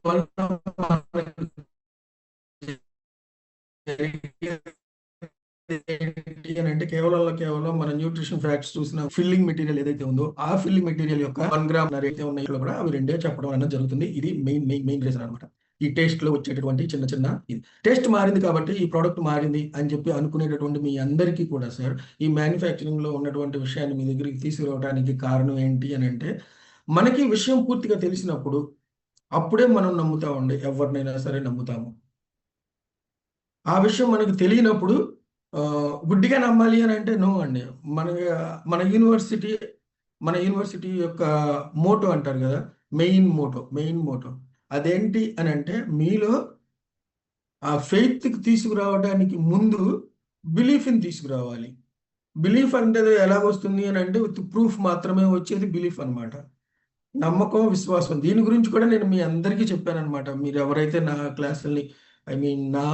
వల్ల మనకి ఏంటి అని అంటే కేవలం మన న్యూట్రిషన్ ఫ్యాక్ట్స్ చూసిన ఫిల్లింగ్ మెటీరియల్ ఏదైతే ఉందో ఆ ఫిల్లింగ్ మెటీరియల్ యొక్క 1 గ్రామ్ ఏదైతే ఉన్నాయో కూడా అవి రెండే చెప్పడం అనేది జరుగుతుంది. ఇది మెయిన్ రీజన్ అనమాట. ఈ టేస్ట్ లో వచ్చేటటువంటి చిన్న ఇది టేస్ట్ మారింది కాబట్టి ఈ ప్రోడక్ట్ మారింది అని చెప్పి అనుకునేటటువంటి మీ అందరికీ కూడా సార్ ఈ మ్యానుఫ్యాక్చరింగ్ లో ఉన్నటువంటి విషయాన్ని మీ దగ్గరికి తీసుకురావడానికి కారణం ఏంటి అని అంటే మనకి విషయం పూర్తిగా తెలిసినప్పుడు అప్పుడే మనం నమ్ముతామండి. ఎవరినైనా సరే నమ్ముతాము. ఆ విషయం మనకు తెలియనప్పుడు గుడ్డిగా నమ్మాలి అని అంటే నో అండి. మన మన యూనివర్సిటీ మన యూనివర్సిటీ యొక్క మోటో అంటారు కదా, మెయిన్ మోటో అదేంటి అని అంటే మీలో ఆ ఫెయిత్కి తీసుకురావడానికి ముందు బిలీఫ్ని తీసుకురావాలి. బిలీఫ్ అంటే ఎలా వస్తుంది అని అంటే విత్ ప్రూఫ్ మాత్రమే వచ్చేది బిలీఫ్ అనమాట. నమ్మకం, విశ్వాసం. దీని గురించి కూడా నేను మీ అందరికీ చెప్పానమాట. మీరు ఎవరైతే నా క్లాసుల్ని ఐ మీన్ నా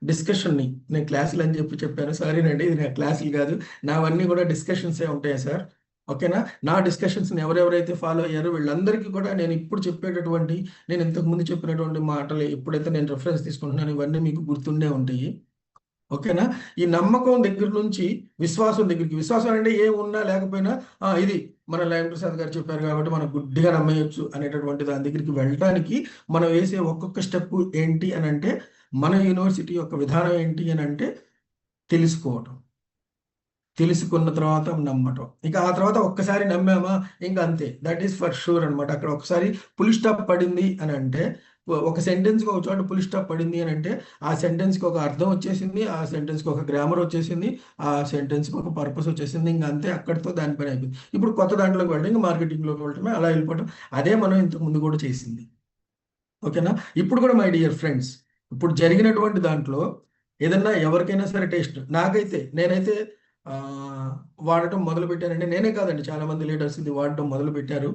డిస్కషన్ని నేను క్లాసులు అని చెప్పాను. సారీనండి, ఇది నా క్లాసులు కాదు, నావన్నీ కూడా డిస్కషన్సే ఉంటాయి సార్. ఓకేనా? నా డిస్కషన్స్ని ఎవరెవరైతే ఫాలో అయ్యారో వీళ్ళందరికీ కూడా నేను ఇప్పుడు చెప్పేటటువంటి నేను ఇంతకుముందు చెప్పినటువంటి మాటలు ఎప్పుడైతే నేను రెఫరెన్స్ తీసుకుంటున్నాను ఇవన్నీ మీకు గుర్తుండే ఉంటాయి. ఓకేనా? ఈ నమ్మకం దగ్గర నుంచి విశ్వాసం దగ్గరికి, విశ్వాసం అంటే ఏం ఉన్నా లేకపోయినా ఇది మన లయన్ ప్రసాద్ గారు చెప్పారు కాబట్టి మనం గుడ్డిగా నమ్మేయచ్చు అనేటటువంటి దాని దగ్గరికి వెళ్ళడానికి మనం వేసే ఒక్కొక్క స్టెప్ ఏంటి అని అంటే మన యూనివర్సిటీ యొక్క విధానం ఏంటి అని అంటే తెలుసుకోవటం, తెలుసుకున్న తర్వాత నమ్మటం. ఇక ఆ తర్వాత ఒక్కసారి నమ్మామా ఇంకా అంతే, దట్ ఈస్ ఫర్ షూర్ అనమాట. అక్కడ ఒకసారి పులి స్టాప్ పడింది అని అంటే ఒక సెంటెన్స్కి ఒక చోట పులి స్టాప్ పడింది అని అంటే ఆ సెంటెన్స్కి ఒక అర్థం వచ్చేసింది, ఆ సెంటెన్స్కి ఒక గ్రామర్ వచ్చేసింది, ఆ సెంటెన్స్కి ఒక పర్పస్ వచ్చేసింది. ఇంకా అంతే, అక్కడితో దాని పని అయిపోయింది. ఇప్పుడు కొత్త దాంట్లోకి వెళ్ళడం, ఇంకా మార్కెటింగ్లోకి వెళ్ళటమే, అలా వెళ్ళిపోవటం. అదే మనం ఇంతకు ముందు కూడా చేసింది. ఓకేనా? ఇప్పుడు కూడా మై డియర్ ఫ్రెండ్స్, ఇప్పుడు జరిగినటువంటి దాంట్లో ఏదన్నా ఎవరికైనా సరే టేస్ట్ నేనైతే వాడటం మొదలు పెట్టానంటే నేనే కాదండి, చాలా మంది లీడర్స్ ఇది వాడటం మొదలు పెట్టారు.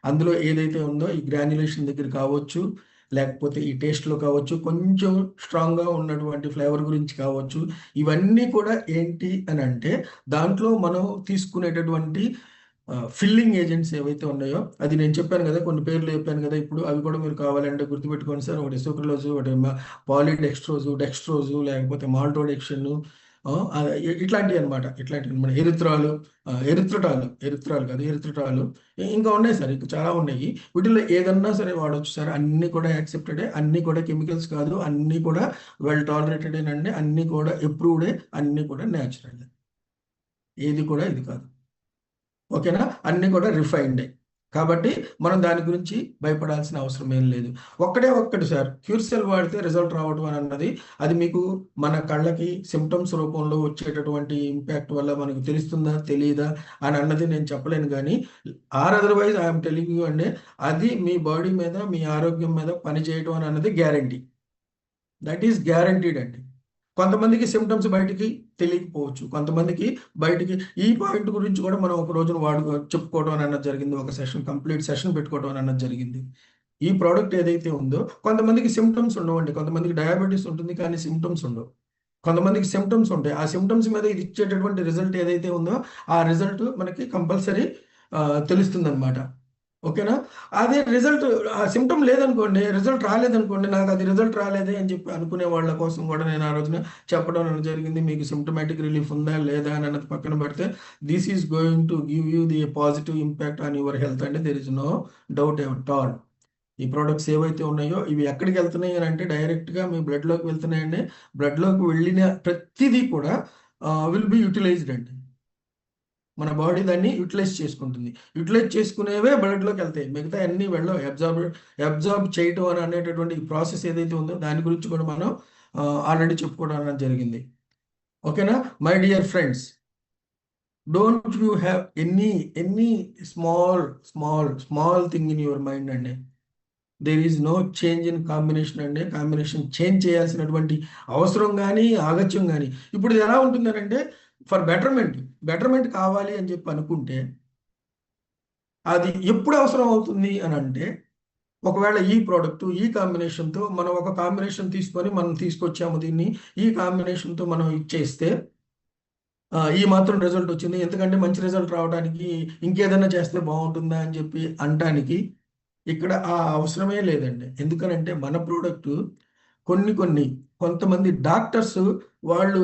అందులో ఏదైతే ఉందో ఈ గ్రాన్యులేషన్ దగ్గర కావచ్చు, లేకపోతే ఈ టేస్ట్లో కావచ్చు, కొంచెం స్ట్రాంగ్గా ఉన్నటువంటి ఫ్లేవర్ గురించి కావచ్చు, ఇవన్నీ కూడా ఏంటి అని అంటే దాంట్లో మనం తీసుకునేటటువంటి ఫిల్లింగ్ ఏజెంట్స్ ఏవైతే ఉన్నాయో అది నేను చెప్పాను కదా, కొన్ని పేర్లు చెప్పాను కదా, ఇప్పుడు అవి కూడా మీరు కావాలంటే గుర్తుపెట్టుకోండి సార్. ఒకటి సుక్రలోజు, ఒకటి డెక్స్ట్రోజు, లేకపోతే మాల్టోడెక్షన్, ఇట్లాంటివి అనమాట. ఇట్లాంటివి మన ఎరిత్రాలు కాదు, ఎరిత్రటాలు, ఇంకా ఉన్నాయి సార్, ఇంకా చాలా ఉన్నాయి. వీటిలో ఏదన్నా సరే వాడవచ్చు సార్. అన్నీ కూడా యాక్సెప్టెడే, అన్నీ కూడా కెమికల్స్ కాదు, అన్నీ కూడా వెల్ టాలరేటెడ్ అండి, అన్నీ కూడా అప్రూవ్డే, అన్నీ కూడా న్యాచురల్, ఏది కూడా ఇది కాదు. ఓకేనా? అన్నీ కూడా రిఫైన్డే. కాబట్టి మనం దాని గురించి భయపడాల్సిన అవసరం ఏం లేదు. ఒక్కటి సార్, క్యూర్సెల్ వాడితే రిజల్ట్ రావడం అని అన్నది అది మీకు మన కళ్ళకి సిమ్టమ్స్ రూపంలో వచ్చేటటువంటి ఇంపాక్ట్ వల్ల మనకు తెలుస్తుందా తెలియదా అని అన్నది నేను చెప్పలేను. కానీ అదర్వైజ్ ఐఎమ్ టెలింగ్ యూ అండి, అది మీ బాడీ మీద, మీ ఆరోగ్యం మీద పనిచేయటం అని అన్నది గ్యారంటీ. దట్ ఈస్ గ్యారంటీడ్ అండి. కొంతమందికి సిమ్టమ్స్ బయటికి తెలియకపోవచ్చు, కొంతమందికి బయటికి. ఈ పాయింట్ గురించి కూడా మనం ఒక రోజున చెప్పుకోవడం అన్నది జరిగింది, ఒక కంప్లీట్ సెషన్ పెట్టుకోవడం అన్నది జరిగింది. ఈ ప్రోడక్ట్ ఏదైతే ఉందో కొంతమందికి సిమ్టమ్స్ ఉండవండి, కొంతమందికి డయాబెటీస్ ఉంటుంది కానీ సిమ్టమ్స్ ఉండవు, కొంతమందికి సిమ్టమ్స్ ఉంటాయి. ఆ సిమ్టమ్స్ మీద ఇది ఇచ్చేటటువంటి రిజల్ట్ ఏదైతే ఉందో ఆ రిజల్ట్ మనకి కంపల్సరీ తెలుస్తుంది అనమాట. ఓకేనా? అదే రిజల్ట్ ఆ సిమ్టమ్ లేదనుకోండి, రిజల్ట్ రాలేదనుకోండి, నాకు అది రిజల్ట్ రాలేదే అని చెప్పి అనుకునే వాళ్ళ కోసం కూడా నేను ఆ రోజున చెప్పడం అనేది జరిగింది. మీకు సిమ్టమాటిక్ రిలీఫ్ ఉందా లేదా అని అన్నది పక్కన పెడితే this is going to give you the positive impact on your health అంటే there is no doubt at all. ఈ ప్రోడక్ట్స్ ఏవైతే ఉన్నాయో ఇవి ఎక్కడికి వెళ్తున్నాయి అని అంటే డైరెక్ట్గా మీ బ్లడ్లోకి వెళ్తున్నాయండి. బ్లడ్లోకి వెళ్ళిన ప్రతిదీ కూడా విల్ బి యూటిలైజ్డ్ అండి. మన బాడీ దాన్ని యూటిలైజ్ చేసుకుంటుంది. యూటిలైజ్ చేసుకునేవే బ్లడ్లోకి వెళ్తాయి, మిగతా అన్ని వెళ్ళవు. అబ్జార్బ్ చేయటం అని అనేటటువంటి ప్రాసెస్ ఏదైతే ఉందో దాని గురించి కూడా మనం ఆల్రెడీ చెప్పుకోవడం అనేది జరిగింది. ఓకేనా? My dear friends, don't you have any small thing in your mind అండి. There is no change in combination అండి. కాంబినేషన్ చేంజ్ చేయాల్సినటువంటి అవసరం కానీ ఆగత్యం కానీ ఇప్పుడు ఇది ఎలా ఉంటుందంటే ఫర్ బెటర్మెంట్ కావాలి అని చెప్పి అనుకుంటే అది ఎప్పుడు అవసరం అవుతుంది అని అంటే ఒకవేళ ఈ ప్రోడక్ట్ ఈ కాంబినేషన్తో మనం ఒక కాంబినేషన్ తీసుకొని మనం తీసుకొచ్చాము, దీన్ని ఈ కాంబినేషన్తో మనం ఇచ్చేస్తే ఈ మాత్రం రిజల్ట్ వచ్చింది, ఎందుకంటే మంచి రిజల్ట్ రావడానికి ఇంకేదైనా చేస్తే బాగుంటుందా అని చెప్పి అనటానికి ఇక్కడ ఆ అవసరమే లేదండి. ఎందుకనంటే మన ప్రోడక్ట్ కొన్ని కొంతమంది డాక్టర్స్ వాళ్ళు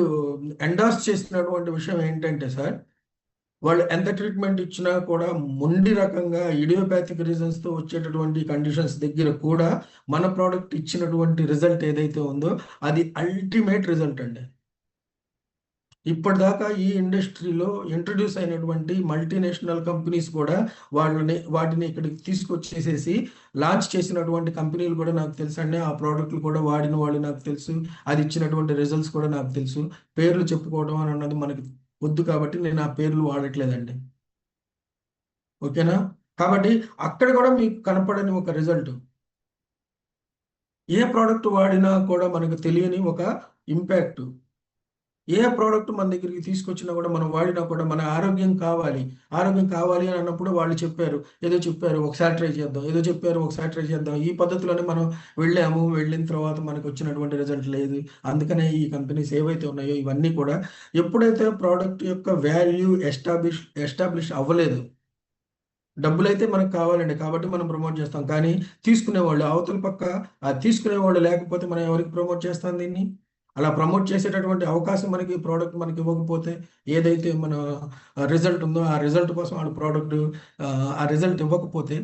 ఎండార్స్ చేసినటువంటి విషయం ఏంటంటే సార్, వాళ్ళు ఎంత ట్రీట్మెంట్ ఇచ్చినా కూడా మొండి రకంగా ఇడియోపాథిక్ రీజన్స్‌తో వచ్చేటటువంటి కండిషన్స్ దగ్గర కూడా మన ప్రోడక్ట్ ఇచ్చినటువంటి రిజల్ట్ ఏదైతే ఉందో అది అల్టిమేట్ రిజల్ట్ అండి. ఇప్పటిదాకా ఈ ఇండస్ట్రీలో ఇంట్రొడ్యూస్ అయినటువంటి మల్టీనేషనల్ కంపెనీస్ కూడా వాటిని ఇక్కడికి తీసుకొచ్చేసేసి లాంచ్ చేసినటువంటి కంపెనీలు కూడా నాకు తెలుసండి. ఆ ప్రోడక్ట్లు కూడా వాడిన వాళ్ళు నాకు తెలుసు. అది ఇచ్చినటువంటి రిజల్ట్స్ కూడా నాకు తెలుసు. పేర్లు చెప్పుకోవడం అని అన్నది మనకి వద్దు కాబట్టి నేను ఆ పేర్లు వాడట్లేదండి. ఓకేనా? కాబట్టి అక్కడ కూడా మీకు కనపడని ఒక రిజల్ట్. ఏ ప్రోడక్ట్ వాడినా కూడా మనకు తెలియని ఒక ఇంపాక్ట్. ఏ ప్రోడక్ట్ మన దగ్గరికి తీసుకొచ్చినా కూడా మనం వాడినా కూడా మన ఆరోగ్యం కావాలి. ఆరోగ్యం కావాలి అని అన్నప్పుడు వాళ్ళు చెప్పారు. ఏదో చెప్పారు ఒకసారి ట్రై చేద్దాం. ఏదో చెప్పారు ఒకసారి ట్రై చేద్దాం. ఈ పద్ధతిలోనే మనం వెళ్ళాము. వెళ్ళిన తర్వాత మనకు వచ్చినటువంటి రిజల్ట్ లేదు. అందుకనే ఈ కంపెనీస్ ఏవైతే ఉన్నాయో ఇవన్నీ కూడా ఎప్పుడైతే ప్రోడక్ట్ యొక్క వాల్యూ ఎస్టాబ్లిష్ అవ్వలేదు. డబ్బులైతే మనకు కావాలండి. కాబట్టి మనం ప్రమోట్ చేస్తాం. కానీ తీసుకునేవాళ్ళు అవతల పక్క తీసుకునేవాళ్ళు లేకపోతే మనం ఎవరికి ప్రమోట్ చేస్తాం దీన్ని? అలా ప్రమోట్ చేసేటటువంటి అవకాశం మనకి ప్రోడక్ట్ మనకి ఇవ్వకపోతే ఏదైతే మన రిజల్ట్ ఉందో ఆ రిజల్ట్ కోసం ఆడు ప్రోడక్ట్ ఆ రిజల్ట్ ఇవ్వకపోతే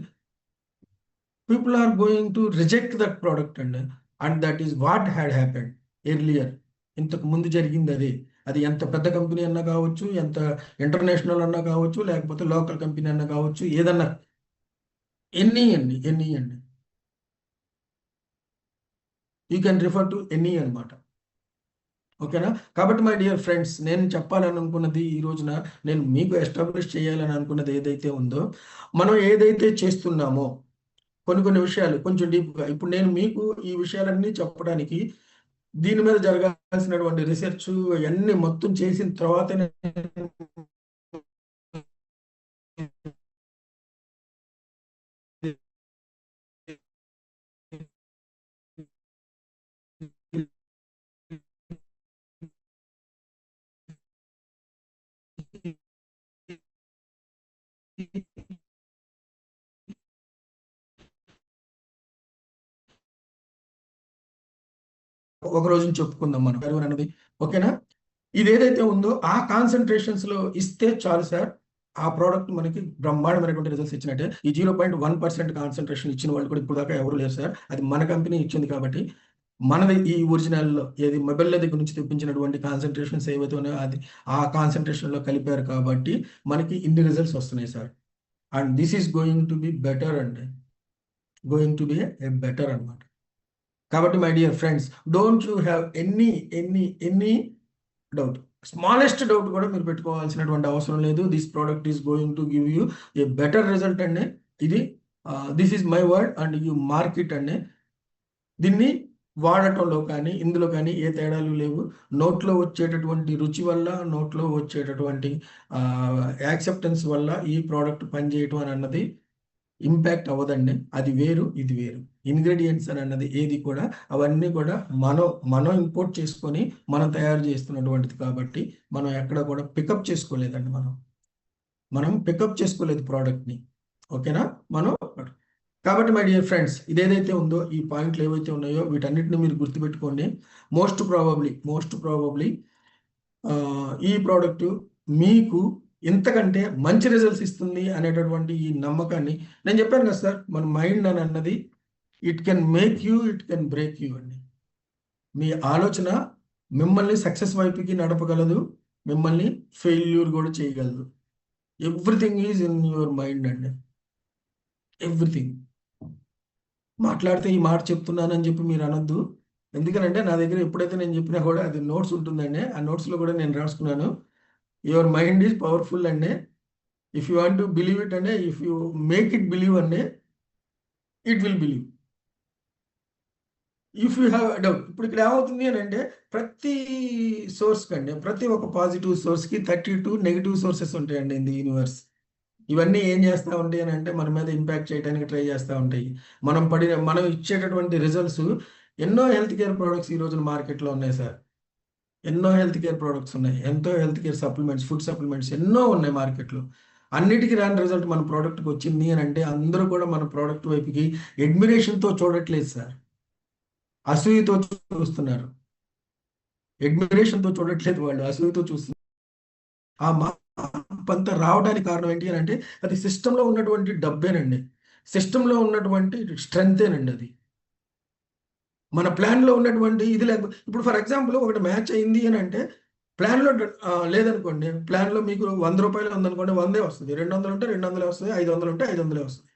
people are going to reject that product అండి. And that is what had happened earlier. ఇంతకు ముందు జరిగింది అదే. అది ఎంత పెద్ద కంపెనీ అన్నా కావచ్చు, ఎంత ఇంటర్నేషనల్ అన్నా కావచ్చు, లేకపోతే లోకల్ కంపెనీ అన్నా కావచ్చు, ఏదన్నా ఎనీ అండి. You can refer to any అనమాట. ఓకేనా? కాబట్టి మై డియర్ ఫ్రెండ్స్, నేను చెప్పాలని అనుకున్నది ఈ రోజున నేను మీకు ఎస్టాబ్లిష్ చేయాలని అనుకున్నది ఏదైతే ఉందో, మనం ఏదైతే చేస్తున్నామో కొన్ని విషయాలు కొంచెం డీప్‌గా ఇప్పుడు నేను మీకు ఈ విషయాలన్నీ చెప్పడానికి దీని మీద జరగాల్సినటువంటి రిసెర్చ్ అయన్నీ మొత్తం చేసిన తర్వాతనే ఒక రోజున చెప్పుకుందాం మనం అనేది. ఓకేనా? ఇదేదైతే ఉందో ఆ కాన్సంట్రేషన్స్‌లో ఇస్తే చాలు సార్. ఆ ప్రోడక్ట్ మనకి బ్రహ్మాండమైనటువంటి రిజల్ట్స్ ఇచ్చినట్టే. ఈ 0.1% కాన్సంట్రేషన్ ఇచ్చిన వాళ్ళు కూడా ఇప్పుడు దాకా ఎవరు లేరు సార్. అది మన కంపెనీ ఇచ్చింది కాబట్టి, మనది ఈ ఒరిజినల్‌లో ఏది మొబైల్‌ల దగ్గర నుంచి తెప్పించినటువంటి కాన్సంట్రేషన్స్ ఏవైతే ఉన్నాయో అది ఆ కాన్సంట్రేషన్‌లో కలిపారు కాబట్టి మనకి ఇన్ని రిజల్ట్స్ వస్తున్నాయి sir. And this is going to be better అండి. Going to be a better అన్నమాట. కాబట్టి my dear friends, don't you have any doubt. Smallest doubt కూడా మీరు పెట్టుకోవాల్సినటువంటి అవసరం లేదు. This product is going to give you a better result అండి. ఇది this is my word and you market అండి. దీన్ని వాడటంలో కానీ ఇందులో కానీ ఏ తేడాలు లేవు. నోట్లో వచ్చేటటువంటి రుచి వల్ల, నోట్లో వచ్చేటటువంటి యాక్సెప్టెన్స్ వల్ల ఈ ప్రోడక్ట్ పనిచేయటం అని అన్నది ఇంపాక్ట్ అవ్వదండి. అది వేరు, ఇది వేరు. ఇంగ్రీడియెంట్స్ అని అన్నది ఏది కూడా అవన్నీ కూడా మనం ఇంపోర్ట్ చేసుకొని మనం తయారు చేస్తున్నటువంటిది కాబట్టి మనం ఎక్కడ కూడా పికప్ చేసుకోలేదండి మనం పికప్ చేసుకోలేదు ప్రోడక్ట్‌ని. ఓకేనా? మనం కాబట్టి మై డియర్ ఫ్రెండ్స్, ఇదేదైతే ఉందో ఈ పాయింట్లు ఏవైతే ఉన్నాయో వీటన్నిటిని మీరు గుర్తుపెట్టుకోండి. మోస్ట్ ప్రాబబ్లీ ఈ ప్రోడక్ట్ మీకు ఇంతకంటే మంచి రిజల్ట్స్ ఇస్తుంది అనేటటువంటి ఈ నమ్మకాన్ని నేను చెప్పాను కదా సార్, మన మైండ్ అని అన్నది it can make you, it can break you అండి. మీ ఆలోచన మిమ్మల్ని సక్సెస్ వైపుకి నడపగలదు, మిమ్మల్ని ఫెయిల్యూర్ కూడా చేయగలదు. Everything is in your mind అండి. ఎవ్రీథింగ్. మాట్లాడితే ఈ మాట చెప్తున్నానని చెప్పి మీరు అనొద్దు. ఎందుకనంటే నా దగ్గర ఎప్పుడైతే నేను చెప్పినా కూడా అది నోట్స్ ఉంటుందండి. ఆ నోట్స్‌లో కూడా నేను రాసుకున్నాను. యువర్ మైండ్ ఈజ్ పవర్‌ఫుల్ అండి. If you want to believe it అండి, if you make it believe అండి, it will believe. If you have doubt. ఇప్పుడు ఇక్కడ ఏమవుతుంది అని అంటే ప్రతి సోర్స్‌కండి, ప్రతి ఒక్క పాజిటివ్ సోర్స్‌కి 32 నెగెటివ్ సోర్సెస్ ఉంటాయండి ఇన్ ది యూనివర్స్. ఇవన్నీ ఏం చేస్తా ఉంటాయి అని అంటే మన మీద ఇంపాక్ట్ చేయడానికి ట్రై చేస్తా ఉంటాయి. మనం ఇచ్చేటటువంటి రిజల్ట్స్ ఎన్నో హెల్త్ కేర్ ప్రొడక్ట్స్ ఈ రోజున మార్కెట్‌లో ఉన్నాయి సార్. ఎన్నో హెల్త్ కేర్ ప్రొడక్ట్స్ ఉన్నాయి. ఎంతో health care supplements, food supplements ఎన్నో ఉన్నాయి మార్కెట్‌లో. అన్నిటికీ రాని రిజల్ట్ మన ప్రోడక్ట్కి వచ్చింది అని అంటే అందరూ కూడా మన ప్రోడక్ట్ వైపుకి అడ్మిరేషన్తో చూడట్లేదు సార్, అసూయతో చూస్తున్నారు. అడ్మిరేషన్తో చూడట్లేదు, వాళ్ళు అసూయతో చూస్తున్నారు. ఆ మార్పు అంతా రావడానికి కారణం ఏంటి అని అంటే అది సిస్టంలో ఉన్నటువంటి డబ్బేనండి, సిస్టంలో ఉన్నటువంటి స్ట్రెంగ్తేనండి. అది మన ప్లాన్లో ఉన్నటువంటి ఇది లేకపోతే ఇప్పుడు ఫర్ ఎగ్జాంపుల్ ఒకటి మ్యాచ్ అయింది అని అంటే ప్లాన్లో లేదనుకోండి, ప్లాన్లో మీకు 100 రూపాయలు ఉందనుకోండి, 100 వస్తుంది. 200 ఉంటే 200 వస్తుంది. 500 ఉంటే 500 వస్తుంది.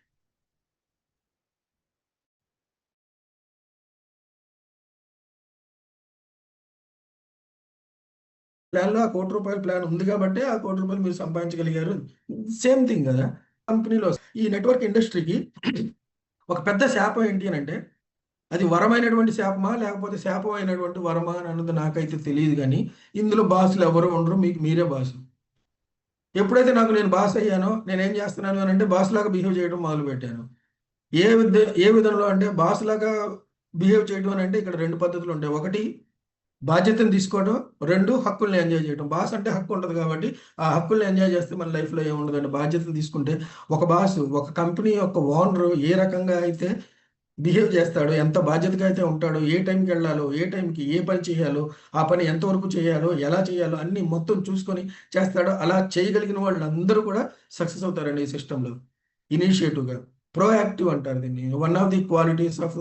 ప్లాన్లో ఆ ₹1,00,00,000 ప్లాన్ ఉంది కాబట్టి ఆ ₹1,00,00,000 మీరు సంపాదించగలిగారు. సేమ్ థింగ్ కదా కంపెనీలో. ఈ నెట్వర్క్ ఇండస్ట్రీకి ఒక పెద్ద శాపం ఏంటి అని అంటే అది వరమైనటువంటి శాపమా లేకపోతే శాపం అయినటువంటి వరమా అని అన్నది నాకైతే తెలియదు, కానీ ఇందులో బాసులు ఎవరు ఉండరు, మీకు మీరే బాసు. ఎప్పుడైతే నాకు నేను బాస్ అయ్యానో నేనేం చేస్తున్నాను అని అంటే బాస్ లాగా బిహేవ్ చేయడం మొదలు పెట్టాను. ఏ విధంలో అంటే బాస్ లాగా బిహేవ్ చేయడం అని అంటే ఇక్కడ 2 పద్ధతులు ఉంటాయి. ఒకటి బాధ్యతను తీసుకోవడం, 2 హక్కుల్ని ఎంజాయ్ చేయడం. బాస్ అంటే హక్కు ఉంటది కాబట్టి ఆ హక్కుల్ని ఎంజాయ్ చేస్తే మన లైఫ్‌లో ఏముండదండి. బాధ్యతను తీసుకుంటే ఒక బాసు, ఒక కంపెనీ యొక్క ఓనరు ఏ రకంగా అయితే బిహేవ్ చేస్తాడో, ఎంత బాధ్యతగా అయితే ఉంటాడో, ఏ టైంకి వెళ్ళాలో, ఏ టైంకి ఏ పని చేయాలో, ఆ పని ఎంతవరకు చేయాలో, ఎలా చేయాలో అన్నీ మొత్తం చూసుకొని చేస్తాడో, అలా చేయగలిగిన వాళ్ళందరూ కూడా సక్సెస్ అవుతారండి ఈ సిస్టమ్‌లో. ఇనిషియేటివ్‌గా. ప్రోయాక్టివ్ అంటారు దీన్ని. One of the qualities of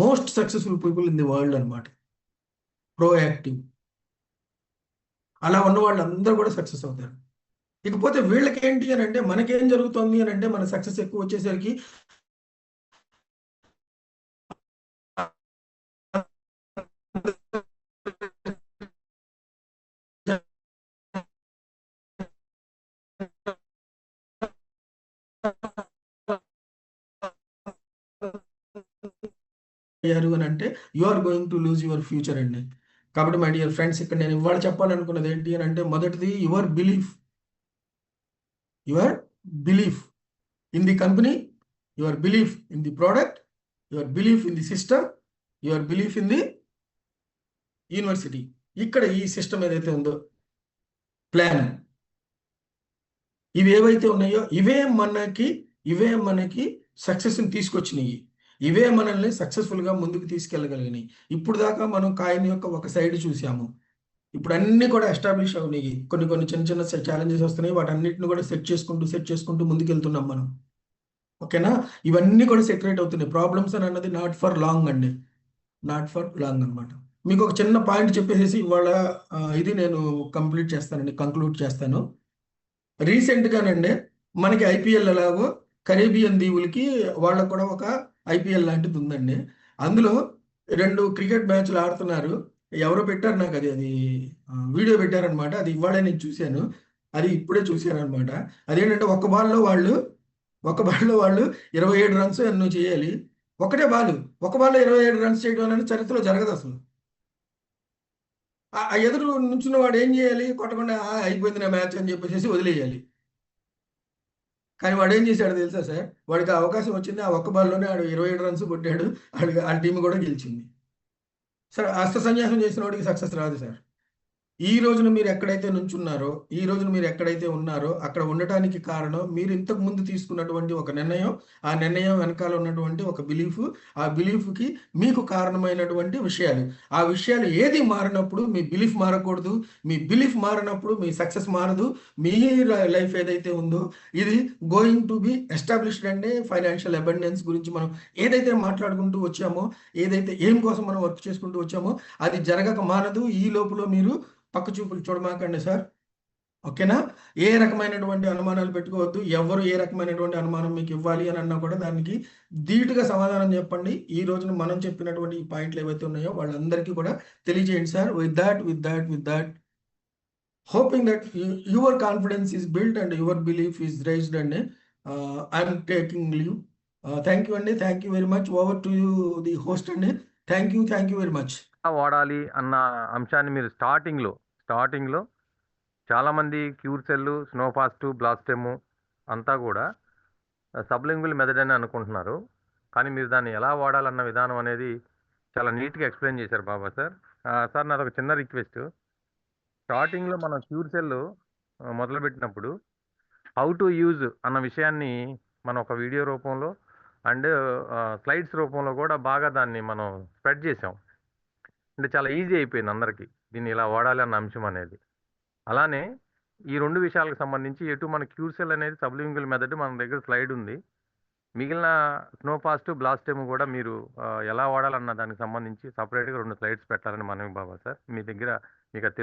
most successful people in the world అన్నమాట. ప్రోయాక్టివ్. అలా ఉన్న వాళ్ళందరూ కూడా సక్సెస్ అవుతారు. ఇకపోతే వీళ్ళకేంటి అనంటే మనకేం జరుగుతోంది అనంటే మన సక్సెస్ ఎక్కువ వచ్చేసరికి అయ్యారు అని అంటే you are going to lose your future అండి. కాబట్టి మై డియర్ ఫ్రెండ్స్, ఇక్కడ నేను ఇవాళ చెప్పాలనుకున్నది ఏంటి అని అంటే మొదటిది your belief. Your belief in the company, your belief in the product, your belief in the system, your belief in the university. ఇక్కడ ఈ సిస్టమ్ ఏదైతే ఉందో ప్లాన్, ఇవి ఏవైతే ఉన్నాయో ఇవే మనకి సక్సెస్ని తీసుకొచ్చినాయి. ఇవే మనల్ని సక్సెస్ఫుల్గా ముందుకు తీసుకెళ్ళగలిగినాయి. ఇప్పుడు దాకా మనం కాయిన్ యొక్క ఒక సైడ్ చూసాము. ఇప్పుడు అన్నీ కూడా ఎస్టాబ్లిష్ అవునాయి. కొన్ని కొన్ని చిన్న చిన్న ఛాలెంజెస్ వస్తున్నాయి. వాటన్నిటిని కూడా సెట్ చేసుకుంటూ ముందుకెళ్తున్నాం మనం. ఓకేనా? ఇవన్నీ కూడా సెటరేట్ అవుతున్నాయి. ప్రాబ్లమ్స్ అని అన్నది నాట్ ఫర్ లాంగ్ అండి. నాట్ ఫర్ లాంగ్ అనమాట. మీకు ఒక చిన్న పాయింట్ చెప్పేసేసి ఇవాళ ఇది నేను కంక్లూడ్ చేస్తాను. రీసెంట్‌గానండి మనకి ఐపీఎల్ ఎలాగో కరేబియన్ దీవులకి వాళ్ళకి కూడా ఒక ఐపీఎల్ లాంటిది ఉందండి. అందులో 2 క్రికెట్ మ్యాచ్‌లు ఆడుతున్నారు. ఎవరో పెట్టారు నాకది వీడియో పెట్టారనమాట. అది ఇవాళే నేను చూసాను. అది ఇప్పుడే చూసాననమాట. అదేంటంటే ఒక బాల్‌లో వాళ్ళు 27 రన్స్ ఎన్నో చేయాలి. ఒకటే బాలు. ఒక బాల్‌లో 27 రన్స్ చేయడం అనేది చరిత్రలో జరగదసలు. ఆ ఎదురు నుంచున్న వాడు ఏం చేయాలి? కొట్టకుండా అయిపోయింది నా మ్యాచ్ అని చెప్పేసేసి వదిలేయాలి. కానీ వాడేం చేశాడో తెలుసా సార్? వాడికి ఆ అవకాశం వచ్చింది. ఆ ఒక్క బాల్‌లోనే ఆడు 27 రన్స్ కొట్టాడు. ఆళ్ళ టీమ్ కూడా గెలిచింది. సార్ హస్త సన్యాసం చేసినోడికి సక్సెస్ రాదు సార్. ఈ రోజున మీరు ఎక్కడైతే ఉన్నారో అక్కడ ఉండటానికి కారణం మీరు ఇంతకు ముందు తీసుకున్నటువంటి ఒక నిర్ణయం, ఆ నిర్ణయం వెనకాల ఉన్నటువంటి ఒక బిలీఫ్, ఆ బిలీఫ్‌కి మీకు కారణమైనటువంటి విషయాలు. ఆ విషయాలు ఏది మారినప్పుడు మీ బిలీఫ్ మారకూడదు. మీ బిలీఫ్ మారినప్పుడు మీ సక్సెస్ మారదు. మీ లైఫ్ ఏదైతే ఉందో ఇది గోయింగ్ టు బి ఎస్టాబ్లిష్డ్ అండి. ఫైనాన్షియల్ అబండెన్స్ గురించి మనం ఏదైతే మాట్లాడుకుంటూ వచ్చామో, ఏదైతే ఎయిమ్ కోసం మనం వర్క్ చేసుకుంటూ వచ్చామో అది జరగక మానదు. ఈ లోపులో మీరు పక్క చూపులు చూడమాకండి సార్. ఓకేనా? ఏ రకమైనటువంటి అనుమానాలు పెట్టుకోవద్దు. ఎవ్వరు ఏ రకమైనటువంటి అనుమానం మీకు ఇవ్వాలి అని అన్నా కూడా దానికి ధీటుగా సమాధానం చెప్పండి. ఈ రోజున మనం చెప్పినటువంటి ఈ పాయింట్లు ఏవైతే ఉన్నాయో వాళ్ళందరికీ కూడా తెలియజేయండి sir. With thought hoping that your confidence is built and your belief is raised అండి. I'm taking leave. Thank you అండి. Thank you very much. Over to you the host అండి. Thank you very much. వాడాలి అన్న అంశాన్ని మీరు స్టార్టింగ్‌లో చాలామంది cure cell, స్నోఫాస్ట్, బ్లాస్టెమ్ అంతా కూడా సబ్లింగ్యువల్ మెథడ్ అని అనుకుంటున్నారు. కానీ మీరు దాన్ని ఎలా వాడాలన్న విధానం అనేది చాలా నీట్‌గా ఎక్స్‌ప్లెయిన్ చేశారు బాబా సార్. సార్ నాదొక చిన్న రిక్వెస్ట్. స్టార్టింగ్‌లో మనం క్యూర్ సెల్ మొదలుపెట్టినప్పుడు హౌ టు యూజ్ అన్న విషయాన్ని మనం ఒక వీడియో రూపంలో అండ్ స్లైడ్స్ రూపంలో కూడా బాగా దాన్ని మనం స్ప్రెడ్ చేసాం. అంటే చాలా ఈజీ అయిపోయింది అందరికీ దీన్ని ఇలా వాడాలి అన్న అంశం అనేది. అలానే ఈ 2 విషయాలకు సంబంధించి ఎటు మన క్యూర్సెల్ అనేది సబ్లింగ్యువల్ మెథడ్ మన దగ్గర స్లైడ్ ఉంది. మిగిలిన స్నోఫాస్ట్, బ్లాస్టెమ్ కూడా మీరు ఎలా వాడాలన్న దానికి సంబంధించి సెపరేట్‌గా 2 స్లైడ్స్ పెట్టాలని మనవి బాబా సార్. మీ దగ్గర మీకు అది